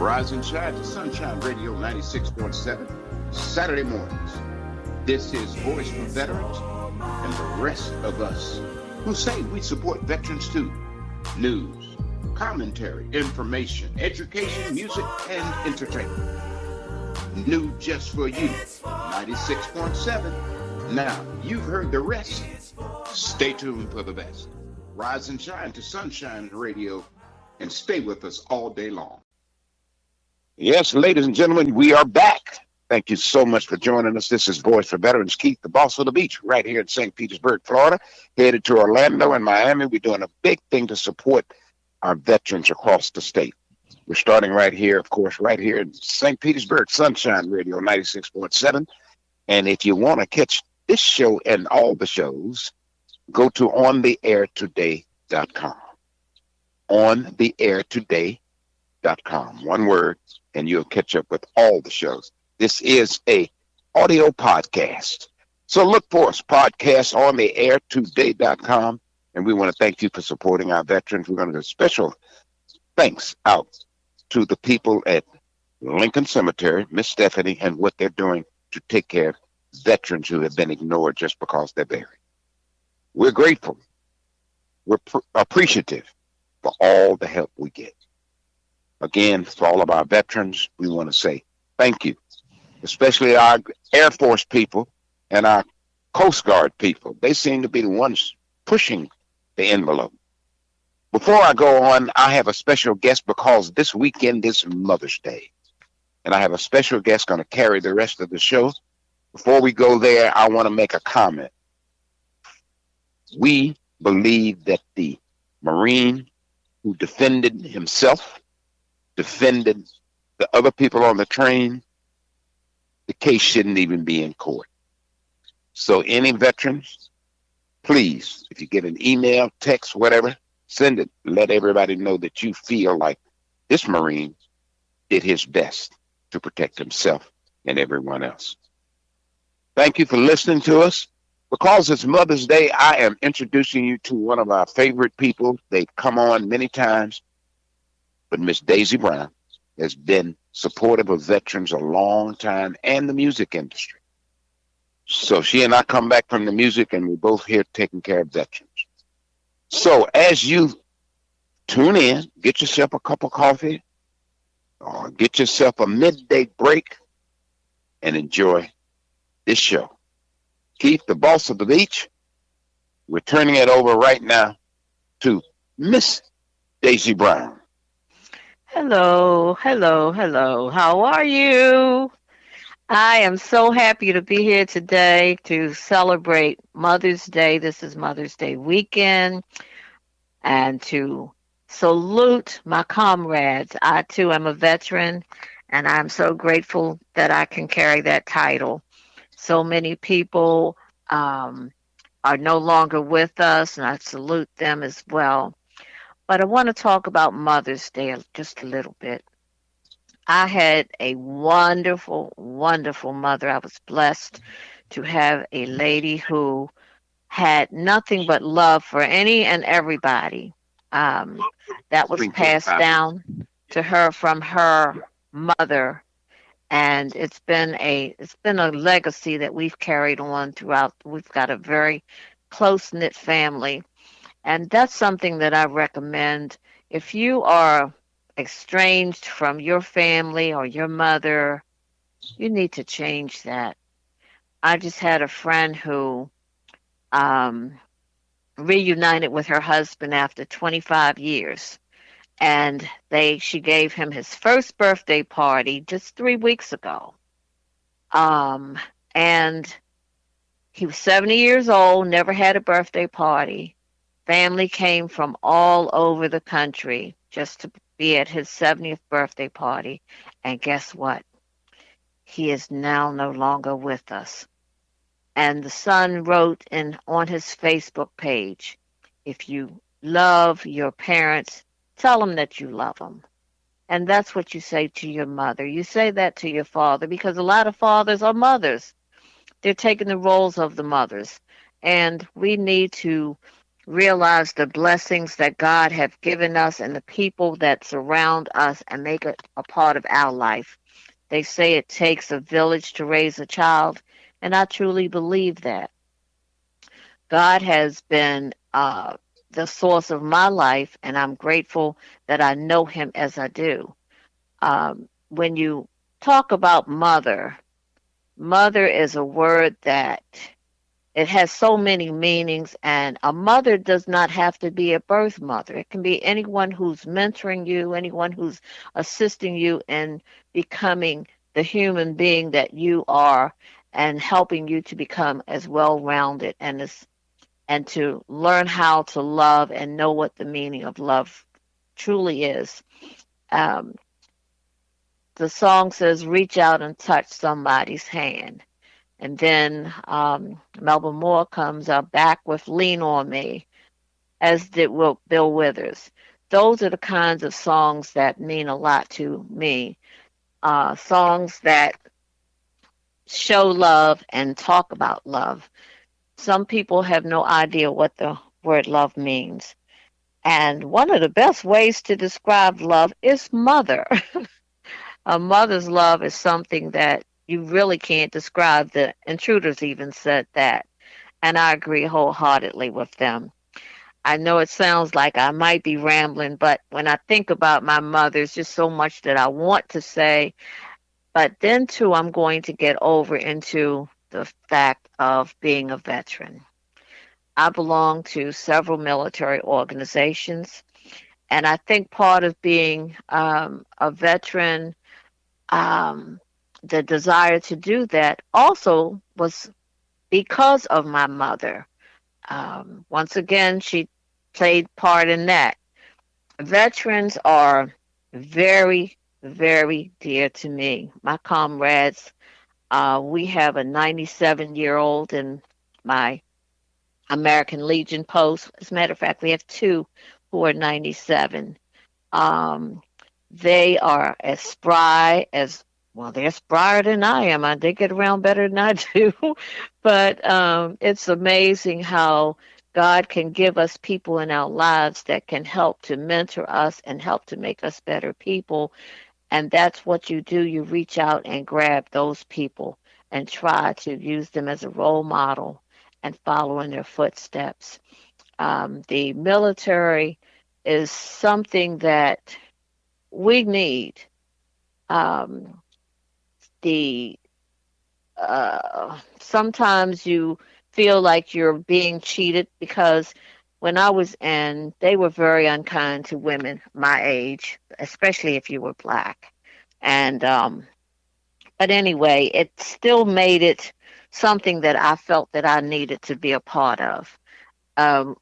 Rise and shine to Sunshine Radio 96.7, Saturday mornings. This is Voice for Veterans and the rest of us who say we support veterans too. News, commentary, information, education, music, and entertainment. New just for you, 96.7. Now, you've heard the rest. Stay tuned for the best. Rise and shine to Sunshine Radio and stay with us all day long. Yes, ladies and gentlemen, we are back. Thank you so much for joining us. This is Voice for Veterans, Keith, the boss of the beach, right here in St. Petersburg, Florida, headed to Orlando and Miami. We're doing a big thing to support our veterans across the state. We're starting right here, of course, right here in St. Petersburg, Sunshine Radio 96.7. And if you want to catch this show and all the shows, go to ontheairtoday.com. Ontheairtoday.com. One word, and you'll catch up with all the shows. This is a audio podcast. So look for us, podcast on the airtoday.com. And we want to thank you for supporting our veterans. We're going to do a special thanks out to the people at Lincoln Cemetery, Miss Stephanie, and what they're doing to take care of veterans who have been ignored just because they're buried. We're grateful. We're appreciative for all the help we get. Again, for all of our veterans, we want to say thank you, especially our Air Force people and our Coast Guard people. They seem to be the ones pushing the envelope. Before I go on, I have a special guest because this weekend is Mother's Day. And I have a special guest going to carry the rest of the show. Before we go there, I want to make a comment. We believe that the Marine who defended himself, defended the other people on the train, the case shouldn't even be in court. So any veterans, please, if you get an email, text, whatever, send it. Let everybody know that you feel like this Marine did his best to protect himself and everyone else. Thank you for listening to us. Because it's Mother's Day, I am introducing you to one of our favorite people. They've come on many times, but Miss Daisy Brown has been supportive of veterans a long time and the music industry. So she and I come back from the music, and we're both here taking care of veterans. So as you tune in, get yourself a cup of coffee or get yourself a midday break and enjoy this show. Keith, the boss of the beach, we're turning it over right now to Miss Daisy Brown. Hello. How are you? I am so happy to be here today to celebrate Mother's Day. This is Mother's Day weekend, and to salute my comrades. I, too, am a veteran, and I'm so grateful that I can carry that title. So many people are no longer with us, and I salute them as well. But I want to talk about Mother's Day just a little bit. I had a wonderful, wonderful mother. I was blessed to have a lady who had nothing but love for any and everybody. That was passed down to her from her mother. And it's been a legacy that we've carried on throughout. We've got a very close-knit family. And that's something that I recommend. If you are estranged from your family or your mother, you need to change that. I just had a friend who reunited with her husband after 25 years. And she gave him his first birthday party just 3 weeks ago. And he was 70 years old, never had a birthday party. Family came from all over the country just to be at his 70th birthday party. And guess what? He is now no longer with us. And the son wrote on his Facebook page, if you love your parents, tell them that you love them. And that's what you say to your mother. You say that to your father, because a lot of fathers are mothers. They're taking the roles of the mothers. And we need to realize the blessings that God have given us and the people that surround us and make it a part of our life. They say it takes a village to raise a child, and I truly believe that. God has been the source of my life, and I'm grateful that I know Him as I do. When you talk about mother, mother is a word that it has so many meanings, and a mother does not have to be a birth mother. It can be anyone who's mentoring you, anyone who's assisting you in becoming the human being that you are and helping you to become as well rounded and to learn how to love and know what the meaning of love truly is. Um, the song says, reach out and touch somebody's hand. And then Melba Moore comes up back with Lean on Me, as did Bill Withers. Those are the kinds of songs that mean a lot to me. Songs that show love and talk about love. Some people have no idea what the word love means. And one of the best ways to describe love is mother. A mother's love is something that you really can't describe. The Intruders even said that, and I agree wholeheartedly with them. I know it sounds like I might be rambling, but when I think about my mother, there's just so much that I want to say. But then, too, I'm going to get over into the fact of being a veteran. I belong to several military organizations, and I think part of being a veteran, um, the desire to do that also was because of my mother. Once again, she played part in that. Veterans are very, very dear to me. My comrades, we have a 97-year-old in my American Legion post. As a matter of fact, we have two who are 97. Um, they are as spry as well. They're sprier than I am. They get around better than I do. But it's amazing how God can give us people in our lives that can help to mentor us and help to make us better people. And that's what you do. You reach out and grab those people and try to use them as a role model and follow in their footsteps. The military is something that we need. Um, the Sometimes you feel like you're being cheated because when I was in, they were very unkind to women my age, especially if you were black. And but anyway, it still made it something that I felt that I needed to be a part of. Um,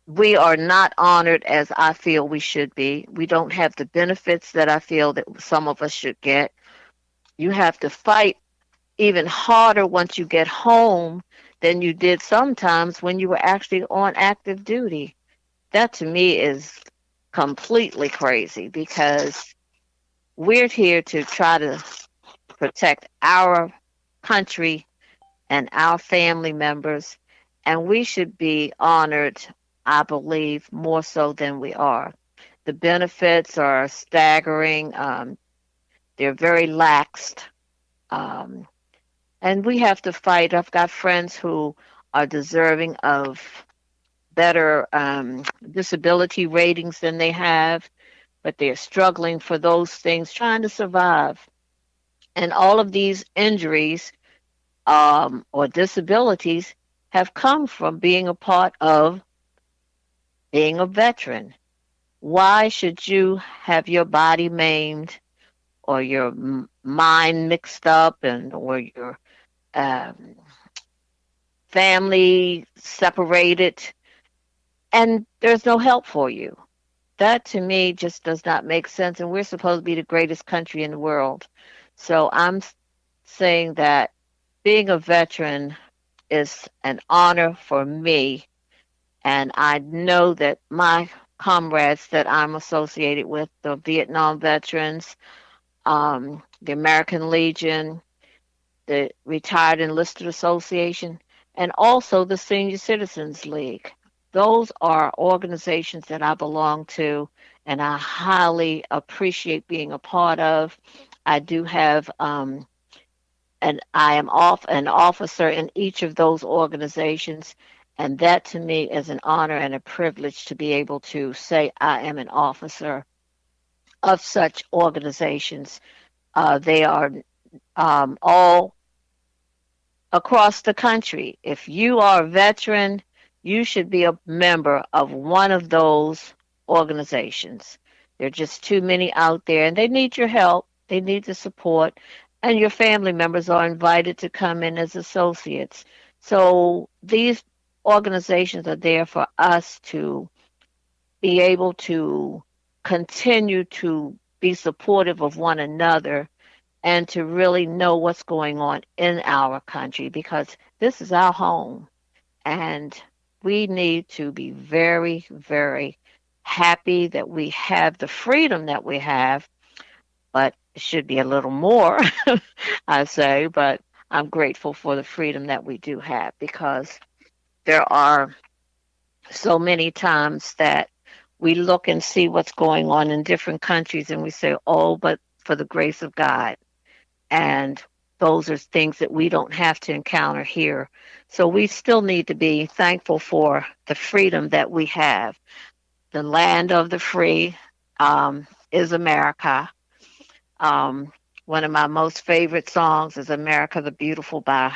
we are not honored as I feel we should be. We don't have the benefits that I feel that some of us should get. You have to fight even harder once you get home than you did sometimes when you were actually on active duty. That to me is completely crazy because we're here to try to protect our country and our family members, and we should be honored, I believe, more so than we are. The benefits are staggering. They're very laxed. Um, and we have to fight. I've got friends who are deserving of better disability ratings than they have, but they're struggling for those things, trying to survive. And all of these injuries or disabilities have come from being a part of being a veteran. Why should you have your body maimed or your mind mixed up and or your um, family separated and there's no help for you? That to me just does not make sense. And we're supposed to be the greatest country in the world. So I'm saying that being a veteran is an honor for me. And I know that my comrades that I'm associated with, the Vietnam veterans, the American Legion, the Retired Enlisted Association, and also the Senior Citizens League. those are organizations that I belong to, and I highly appreciate being a part of. I do have, and I am off an officer in each of those organizations, and that to me is an honor and a privilege to be able to say I am an officer of such organizations. They are all across the country. If you are a veteran, you should be a member of one of those organizations. There are just too many out there, and they need your help. They need the support, and your family members are invited to come in as associates. So these organizations are there for us to be able to continue to be supportive of one another and to really know what's going on in our country because this is our home and we need to be very, very happy that we have the freedom that we have, but it should be a little more, I say, but I'm grateful for the freedom that we do have because there are so many times that we look and see what's going on in different countries and we say, oh, but for the grace of God. And those are things that we don't have to encounter here. So we still need to be thankful for the freedom that we have. The land of the free is America. One of my most favorite songs is America the Beautiful by,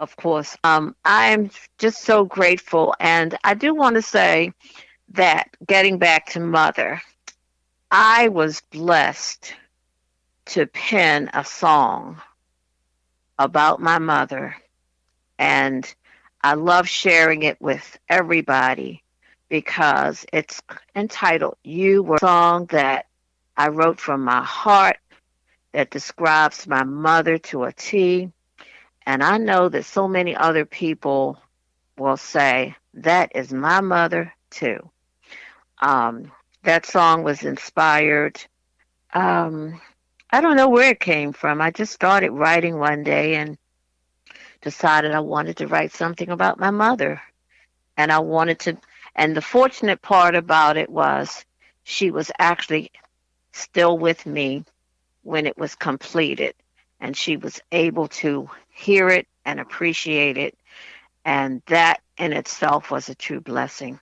of course. I'm just so grateful. And I do want to say that getting back to Mother, I was blessed to pen a song about my mother, and I love sharing it with everybody because it's entitled You Were, a song that I wrote from my heart that describes my mother to a T. And I know that so many other people will say, that is my mother too. That song was inspired. Um, I don't know where it came from. I just started writing one day and decided I wanted to write something about my mother. And I wanted to, and the fortunate part about it was she was actually still with me when it was completed. And she was able to hear it and appreciate it. And that in itself was a true blessing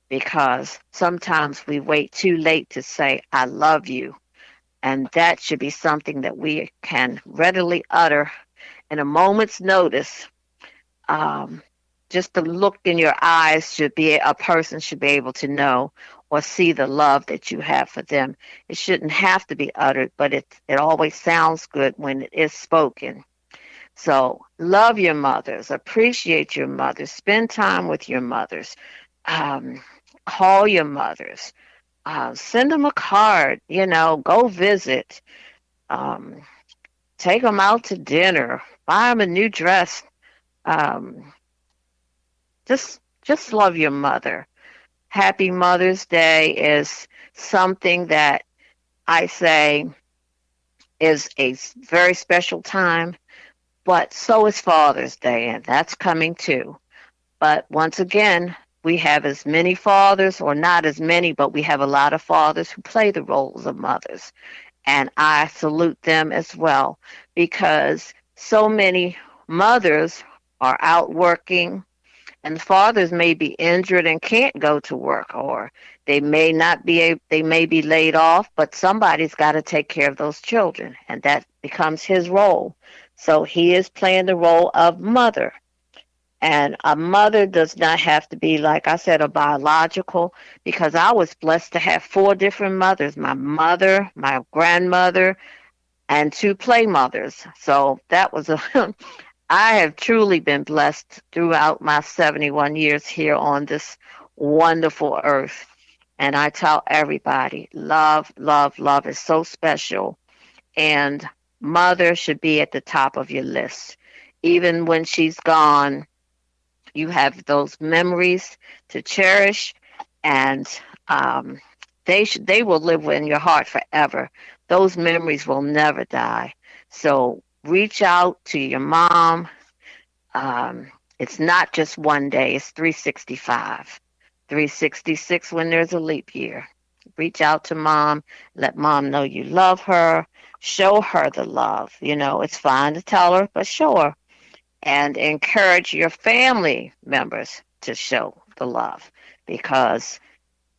because sometimes we wait too late to say, I love you. And that should be something that we can readily utter in a moment's notice. Um, just the look in your eyes should be, a person should be able to know or see the love that you have for them. It shouldn't have to be uttered, but it always sounds good when it is spoken. So love your mothers, appreciate your mothers, spend time with your mothers, um, call your mothers, send them a card, go visit, um, take them out to dinner, buy them a new dress. Um, just love your mother. Happy Mother's Day is something that I say is a very special time, but so is Father's Day, and that's coming too. But once again, we have as many fathers, or not as many, but we have a lot of fathers who play the roles of mothers. And I salute them as well because so many mothers are out working and fathers may be injured and can't go to work, or they may not be they may be laid off, but somebody's got to take care of those children, and that becomes his role. So he is playing the role of mother. And a mother does not have to be, like I said, a biological, because I was blessed to have four different mothers, my mother, my grandmother, and two play mothers. So that was I have truly been blessed throughout my 71 years here on this wonderful earth. And I tell everybody, love, love, love is so special. And mother should be at the top of your list. Even when she's gone, you have those memories to cherish, and they will live in your heart forever. Those memories will never die. So reach out to your mom. It's not just one day; it's 365. 366 when there's a leap year. Reach out to mom, let mom know you love her, show her the love. It's fine to tell her, but show her. And encourage your family members to show the love, because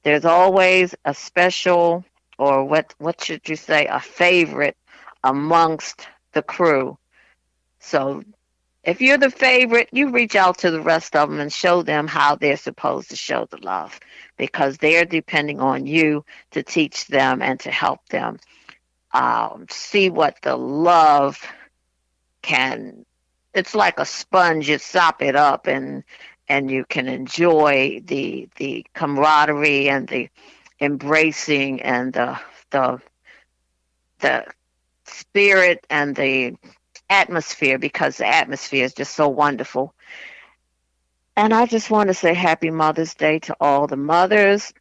there's always a special, or what should you say, a favorite amongst the crew. So if you're the favorite, you reach out to the rest of them and show them how they're supposed to show the love, because they're depending on you to teach them and to help them see what the love can. It's like a sponge. You sop it up, and you can enjoy the camaraderie and the embracing and the the spirit and the atmosphere, because the atmosphere is just so wonderful. And I just want to say happy Mother's Day to all the mothers.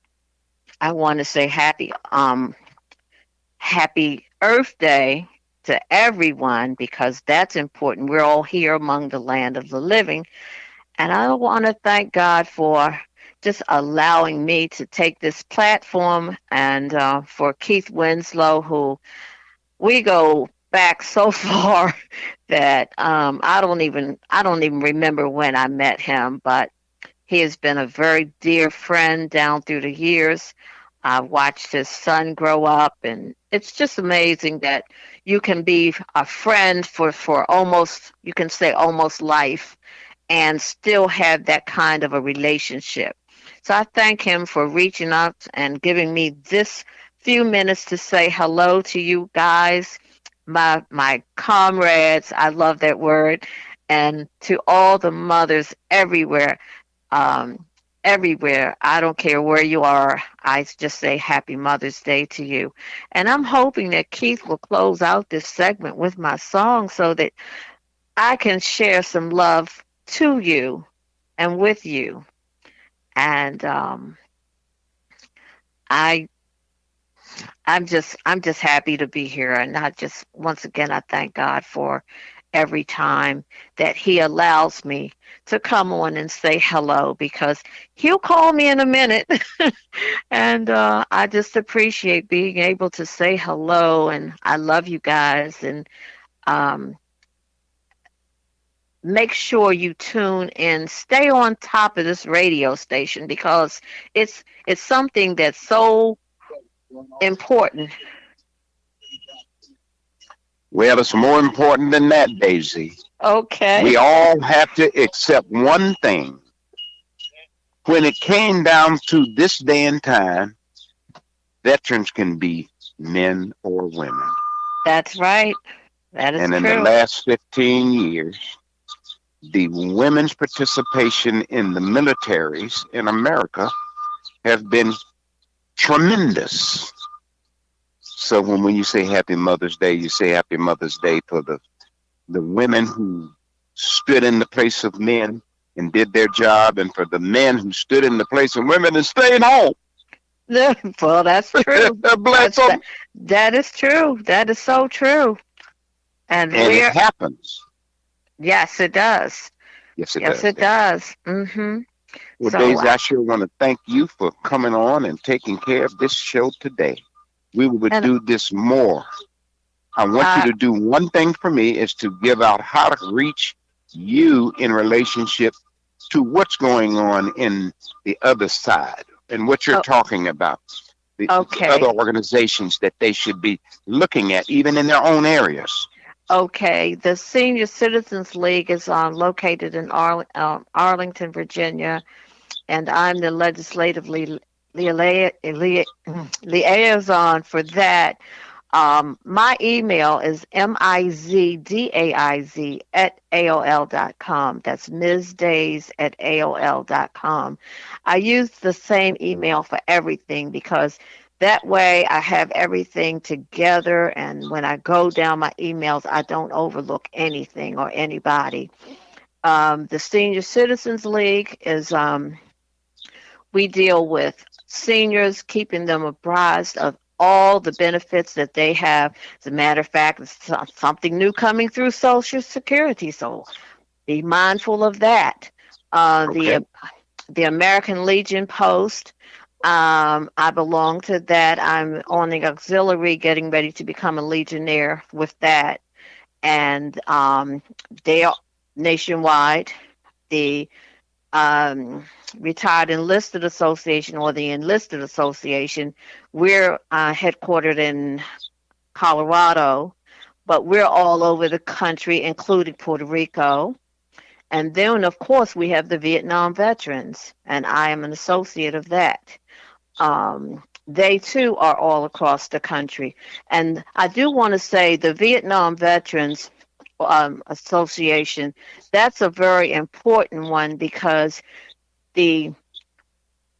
I want to say happy Earth Day to everyone, because that's important. We're all here among the land of the living. And I want to thank God for just allowing me to take this platform, and for Keith Winslow, who we go back so far that I don't even remember when I met him, but he has been a very dear friend down through the years. I've watched his son grow up, and it's just amazing that you can be a friend for almost, you can say almost life, and still have that kind of a relationship. So I thank him for reaching out and giving me this few minutes to say hello to you guys, my comrades. I love that word. And to all the mothers everywhere, um, everywhere. I don't care where you are. I just say happy Mother's Day to you. And I'm hoping that Keith will close out this segment with my song, so that I can share some love to you and with you. And I I'm just happy to be here, and I just, once again, I thank God for every time that He allows me to come on and say hello, because He'll call me in a minute. And I just appreciate being able to say hello, and I love you guys. And um, make sure you tune in, stay on top of this radio station, because it's something that's so important. Well, it's more important than that, Daisy. Okay. We all have to accept one thing. When it came down to this day and time, veterans can be men or women. That's right. That is And in the true. last 15 years, the women's participation in the militaries in America have been tremendous. So when you say Happy Mother's Day, you say Happy Mother's Day for the women who stood in the place of men and did their job, and for the men who stood in the place of women and stayed home. Well, that's true. Bless That's them. that is true. That is so true. And And it we're, happens. yes, it does. Yes, it Yes, does. it does. Mhm. Well, So Daisy, I sure want to thank you for coming on and taking care of this show today. We would and do this more. I want you I to do one thing for me, is to give out how to reach you in relationship to what's going on in the other side and what you're oh, talking about. The other okay. organizations that they should be looking at, even in their own areas. Okay. The Senior Citizens League is located in Arlington, Virginia, and I'm the legislative liaison for that. My email is mizdaiz at AOL.com. That's msdays at AOL.com. I use the same email for everything, because that way I have everything together, and when I go down my emails, I don't overlook anything or anybody. The Senior Citizens League is, we deal with seniors, keeping them apprised of all the benefits that they have. As a matter of fact, it's something new coming through Social Security, so be mindful of that. The Okay? the American Legion Post. I belong to that. I'm on the auxiliary, getting ready to become a legionnaire with that. And they are nationwide. The Retired Enlisted Association, or the Enlisted Association, we're headquartered in Colorado, but we're all over the country, including Puerto Rico. And then, of course, we have the Vietnam veterans, and I am an associate of that. They too are all across the country. And I do want to say the Vietnam Veterans Association, that's a very important one, because the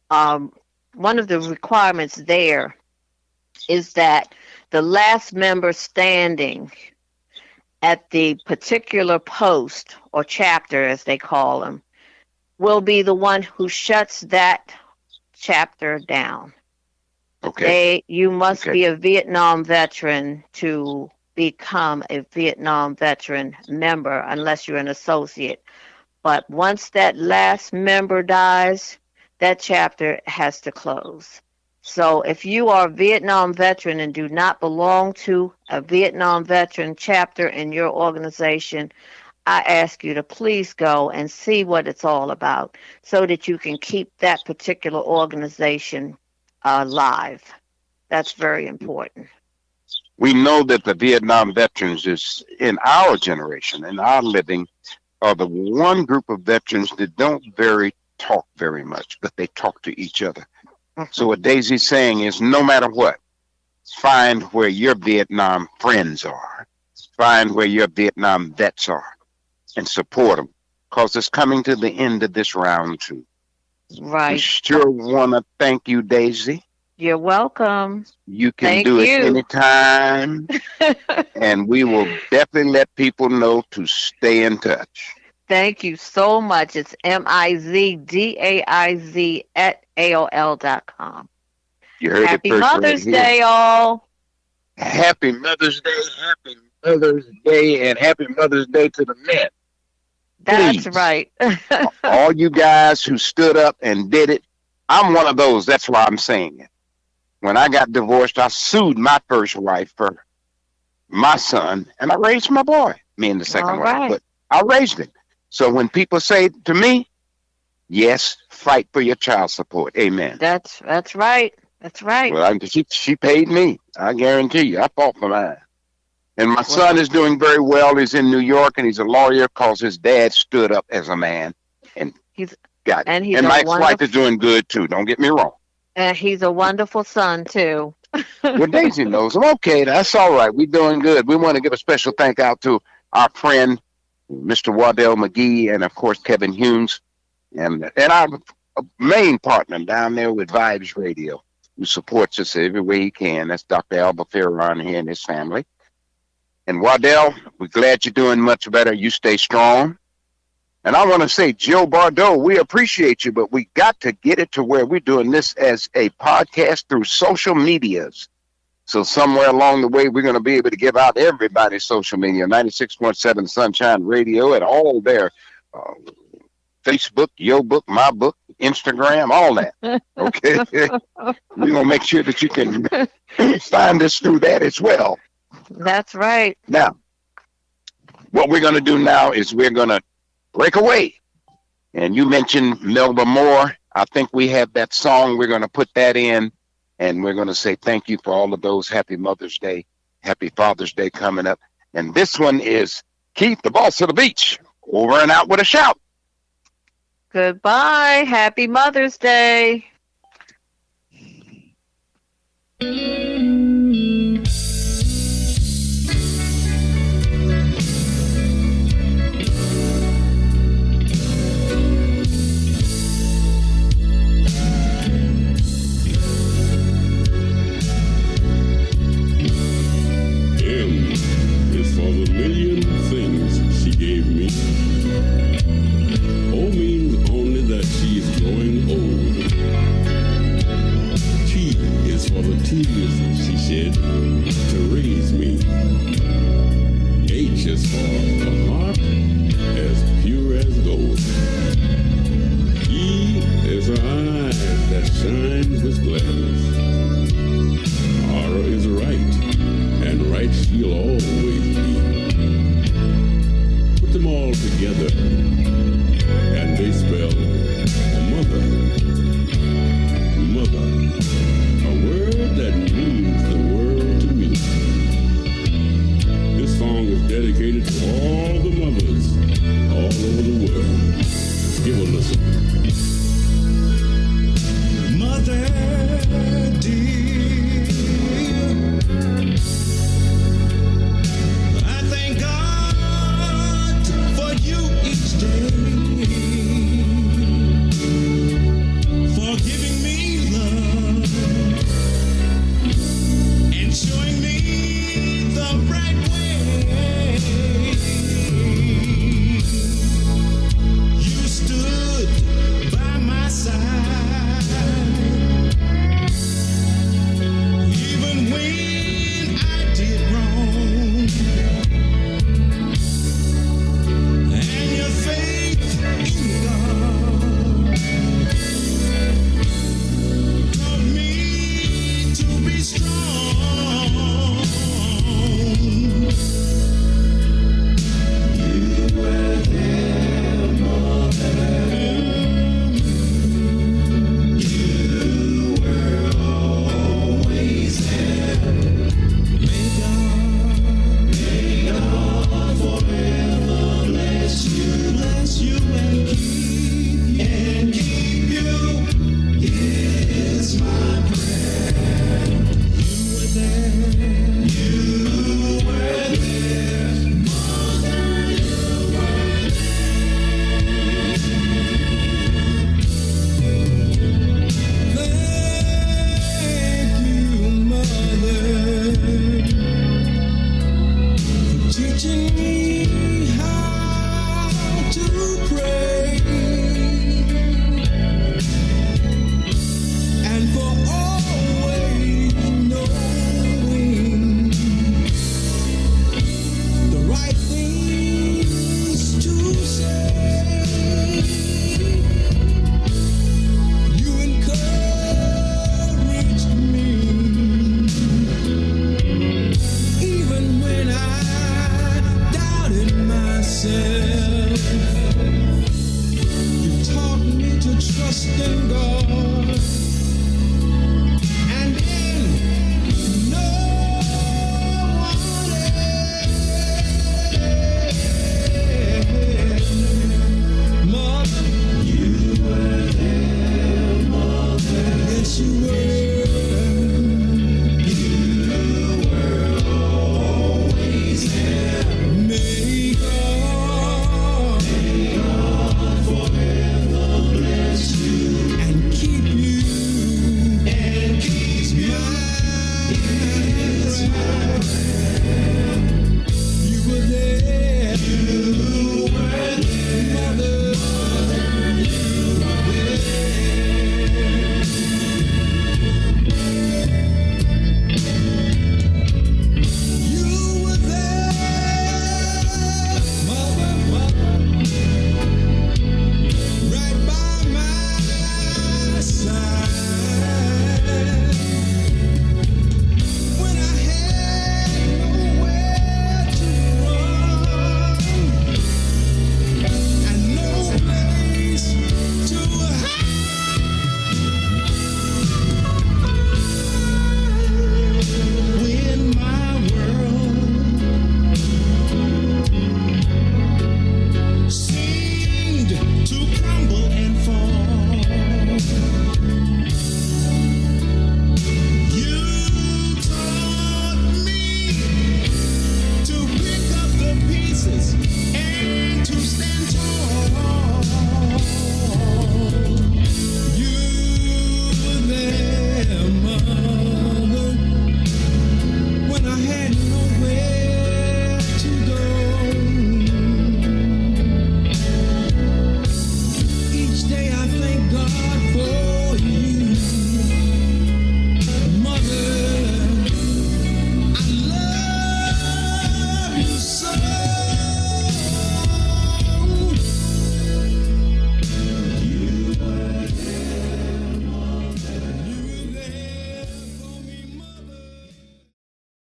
one of the requirements there is that the last member standing at the particular post or chapter, as they call them, will be the one who shuts that chapter down. Okay. You must be a Vietnam veteran to become a Vietnam veteran member, unless you're an associate. But once that last member dies, that chapter has to close. So if you are a Vietnam veteran and do not belong to a Vietnam veteran chapter in your organization, I ask you to please go and see what it's all about, so that you can keep that particular organization alive. That's very important. We know that the Vietnam veterans is in our generation, in our living, are the one group of veterans that don't talk very much, but they talk to each other. So what Daisy's saying is, no matter what, find where your Vietnam friends are, find where your Vietnam vets are, and support them, because it's coming to the end of this round too. Right. We sure want to thank you, Daisy. You're welcome. You can do it anytime, and we will definitely let people know to stay in touch. Thank you so much. It's MIZDAIZ@AOL.com. You heard Happy it first. Mother's Day, all. Happy Mother's Day, happy Mother's Day, and happy Mother's Day to the men. That's Please, right. all you guys who stood up and did it, I'm one of those. That's why I'm saying it. When I got divorced, I sued my first wife for my son, and I raised my boy, me and the second wife, but I raised him. So when people say to me, yes, fight for your child support. Amen. That's right. That's right. Well, she paid me. I guarantee you. I fought for mine. And my son is doing very well. He's in New York, and he's a lawyer because his dad stood up as a man and got it. And my ex-wife is doing good, too. Don't get me wrong. And he's a wonderful son, too. Well, Daisy knows him. Okay, that's all right. We're doing good. We want to give a special thank out to our friend, Mr. Waddell McGee, and, of course, Kevin Humes, and our main partner down there with Vibes Radio, who supports us every way he can. That's Dr. Alba Farron here and his family. And Waddell, we're glad you're doing much better. You stay strong. And I want to say, Joe Bardo, we appreciate you, but we got to get it to where we're doing this as a podcast through social medias. So somewhere along the way, we're going to be able to give out everybody's social media, 96.7 Sunshine Radio, and all their Facebook, Yo Book, My Book, Instagram, all that. Okay? We're going to make sure that you can find us through that as well. That's right. Now, what we're going to do now is we're going to break away. And you mentioned Melba Moore. I think we have that song. We're going to put that in, and we're going to say thank you for all of those. Happy Mother's Day. Happy Father's Day coming up. And this one is Keith, the Boss of the Beach, over and out with a shout. Goodbye. Happy Mother's Day. For the tedious